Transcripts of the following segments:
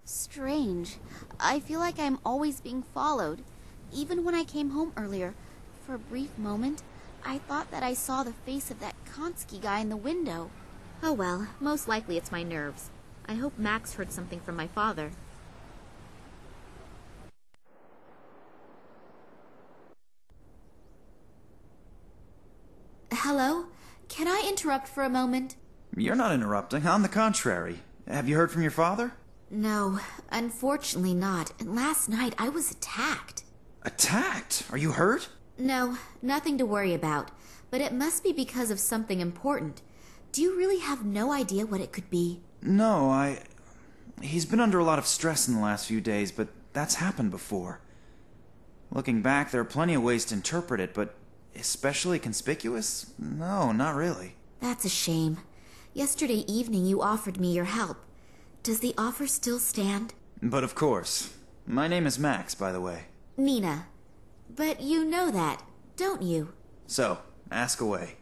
Strange. I feel like I'm always being followed. Even when I came home earlier, for a brief moment, I thought that I saw the face of that Konski guy in the window. Oh well, most likely it's my nerves. I hope Max heard something from my father. Hello? Can I interrupt for a moment? You're not interrupting. On the contrary. Have you heard from your father? No, unfortunately not. And last night I was attacked. Attacked? Are you hurt? No, nothing to worry about. But it must be because of something important. Do you really have no idea what it could be? No, He's been under a lot of stress in the last few days, but that's happened before. Looking back, there are plenty of ways to interpret it, but especially conspicuous? No, not really. That's a shame. Yesterday evening you offered me your help. Does the offer still stand? But of course. My name is Max, by the way. Nina. But you know that, don't you? So, ask away.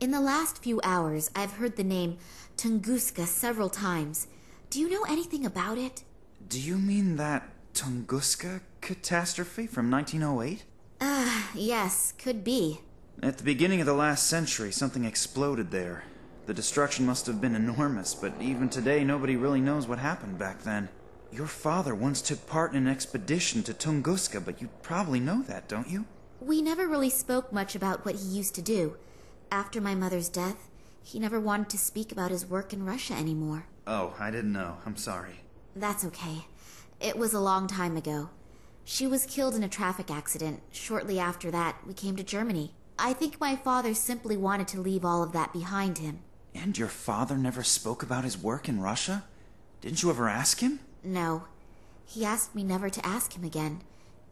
In the last few hours, I've heard the name Tunguska several times. Do you know anything about it? Do you mean that Tunguska catastrophe from 1908? Yes, could be. At the beginning of the last century, something exploded there. The destruction must have been enormous, but even today nobody really knows what happened back then. Your father once took part in an expedition to Tunguska, but you probably know that, don't you? We never really spoke much about what he used to do. After my mother's death, he never wanted to speak about his work in Russia anymore. Oh, I didn't know. I'm sorry. That's okay. It was a long time ago. She was killed in a traffic accident. Shortly after that, we came to Germany. I think my father simply wanted to leave all of that behind him. And your father never spoke about his work in Russia? Didn't you ever ask him? No. He asked me never to ask him again.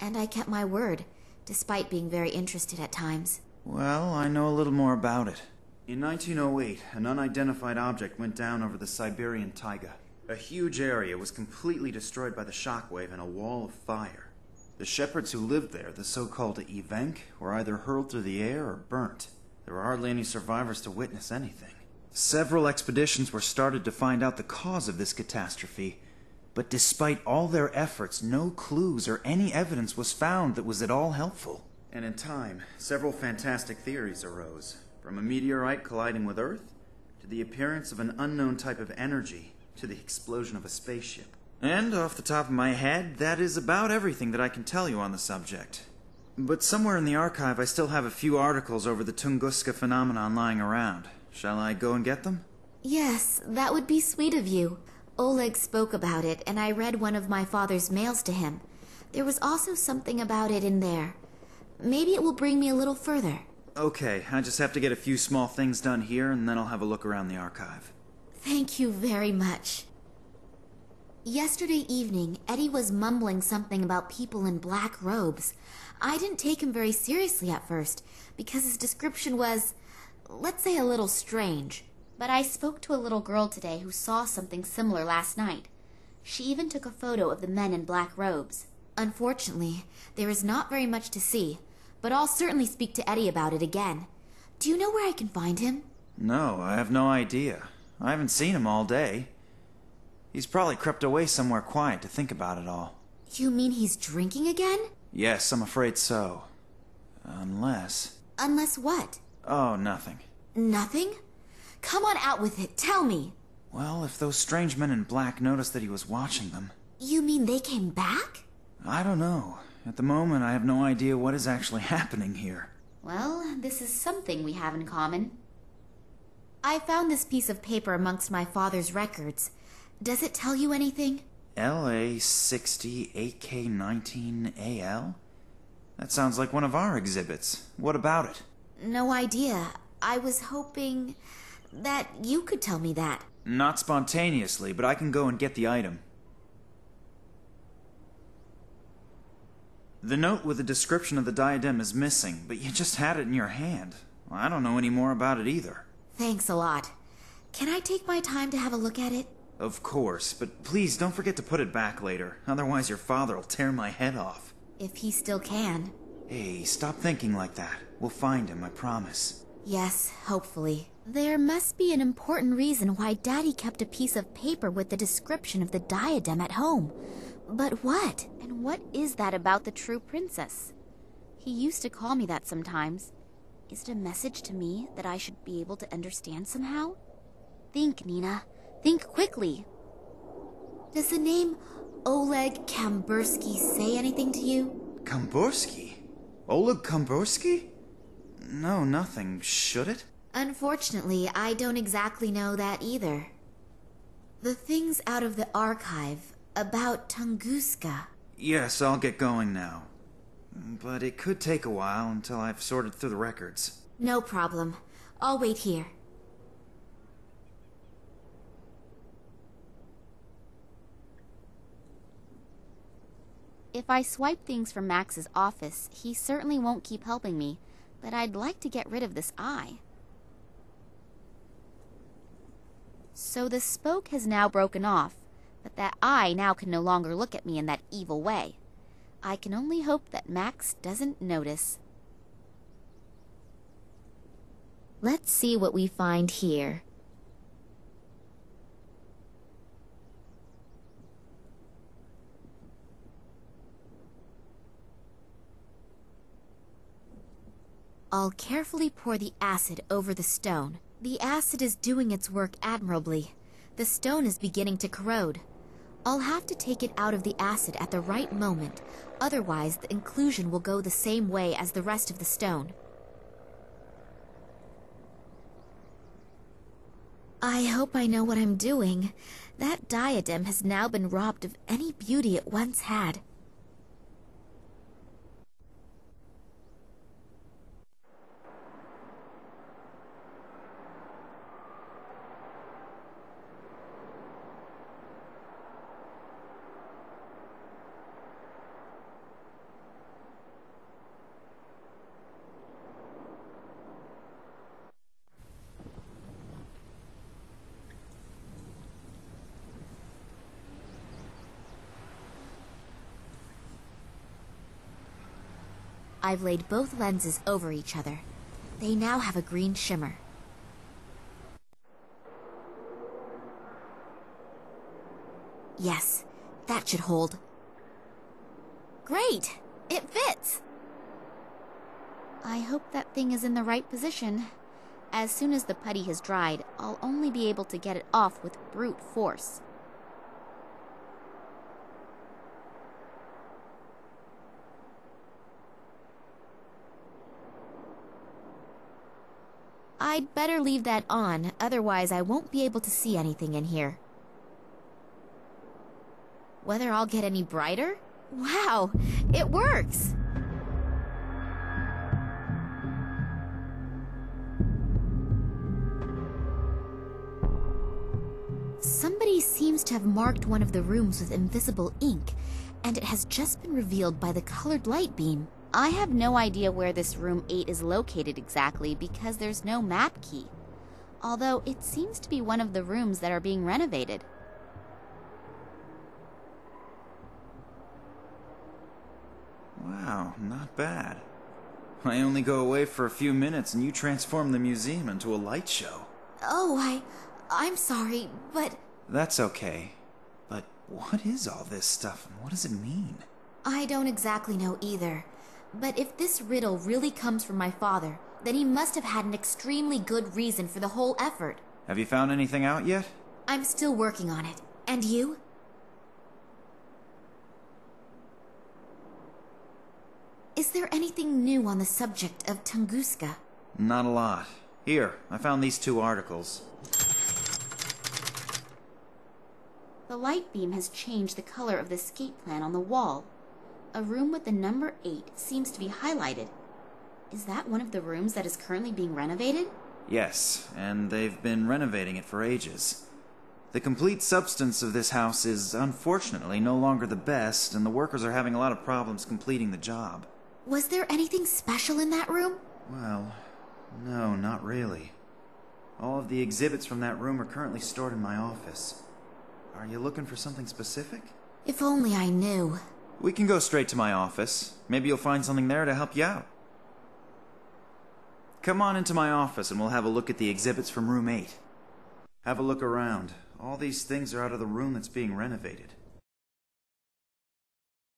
And I kept my word, despite being very interested at times. Well, I know a little more about it. In 1908, an unidentified object went down over the Siberian taiga. A huge area was completely destroyed by the shockwave and a wall of fire. The shepherds who lived there, the so-called Evenk, were either hurled through the air or burnt. There were hardly any survivors to witness anything. Several expeditions were started to find out the cause of this catastrophe, but despite all their efforts, no clues or any evidence was found that was at all helpful. And in time, several fantastic theories arose, from a meteorite colliding with Earth, to the appearance of an unknown type of energy, to the explosion of a spaceship. And off the top of my head, that is about everything that I can tell you on the subject. But somewhere in the archive I still have a few articles over the Tunguska phenomenon lying around. Shall I go and get them? Yes, that would be sweet of you. Oleg spoke about it, and I read one of my father's mails to him. There was also something about it in there. Maybe it will bring me a little further. Okay, I just have to get a few small things done here, and then I'll have a look around the archive. Thank you very much. Yesterday evening, Eddie was mumbling something about people in black robes. I didn't take him very seriously at first, because his description was, let's say, a little strange. But I spoke to a little girl today who saw something similar last night. She even took a photo of the men in black robes. Unfortunately, there is not very much to see, but I'll certainly speak to Eddie about it again. Do you know where I can find him? No, I have no idea. I haven't seen him all day. He's probably crept away somewhere quiet to think about it all. You mean he's drinking again? Yes, I'm afraid so. Unless... Unless what? Oh, nothing. Nothing? Come on out with it, tell me. Well, if those strange men in black noticed that he was watching them... You mean they came back? I don't know. At the moment, I have no idea what is actually happening here. Well, this is something we have in common. I found this piece of paper amongst my father's records. Does it tell you anything? LA60 8K19AL? That sounds like one of our exhibits. What about it? No idea. I was hoping that you could tell me that. Not spontaneously, but I can go and get the item. The note with the description of the diadem is missing, but you just had it in your hand. I don't know any more about it either. Thanks a lot. Can I take my time to have a look at it? Of course, but please don't forget to put it back later. Otherwise your father will tear my head off. If he still can. Hey, stop thinking like that. We'll find him, I promise. Yes, hopefully. There must be an important reason why Daddy kept a piece of paper with the description of the diadem at home. But what? And what is that about the true princess? He used to call me that sometimes. Is it a message to me that I should be able to understand somehow? Think, Nina. Think quickly. Does the name Oleg Kambursky say anything to you? Kambursky? Oleg Kambursky? No, nothing. Should it? Unfortunately, I don't exactly know that either. The things out of the archive about Tunguska. Yes, I'll get going now. But it could take a while until I've sorted through the records. No problem. I'll wait here. If I swipe things from Max's office, he certainly won't keep helping me, but I'd like to get rid of this eye. So the spoke has now broken off, but that eye now can no longer look at me in that evil way. I can only hope that Max doesn't notice. Let's see what we find here. I'll carefully pour the acid over the stone. The acid is doing its work admirably. The stone is beginning to corrode. I'll have to take it out of the acid at the right moment, otherwise the inclusion will go the same way as the rest of the stone. I hope I know what I'm doing. That diadem has now been robbed of any beauty it once had. I've laid both lenses over each other. They now have a green shimmer. Yes, that should hold. Great! It fits! I hope that thing is in the right position. As soon as the putty has dried, I'll only be able to get it off with brute force. I'd better leave that on, otherwise I won't be able to see anything in here. Whether I'll get any brighter? Wow, it works! Somebody seems to have marked one of the rooms with invisible ink, and it has just been revealed by the colored light beam. I have no idea where this room 8 is located exactly because there's no map key, although it seems to be one of the rooms that are being renovated. Wow, not bad. I only go away for a few minutes and you transform the museum into a light show. Oh, I'm sorry, but... That's okay. But what is all this stuff and what does it mean? I don't exactly know either. But if this riddle really comes from my father, then he must have had an extremely good reason for the whole effort. Have you found anything out yet? I'm still working on it. And you? Is there anything new on the subject of Tunguska? Not a lot. Here, I found these 2 articles. The light beam has changed the color of the skate plan on the wall. A room with the number 8 seems to be highlighted. Is that one of the rooms that is currently being renovated? Yes, and they've been renovating it for ages. The complete substance of this house is, unfortunately, no longer the best, and the workers are having a lot of problems completing the job. Was there anything special in that room? Well, no, not really. All of the exhibits from that room are currently stored in my office. Are you looking for something specific? If only I knew. We can go straight to my office. Maybe you'll find something there to help you out. Come on into my office and we'll have a look at the exhibits from room 8. Have a look around. All these things are out of the room that's being renovated.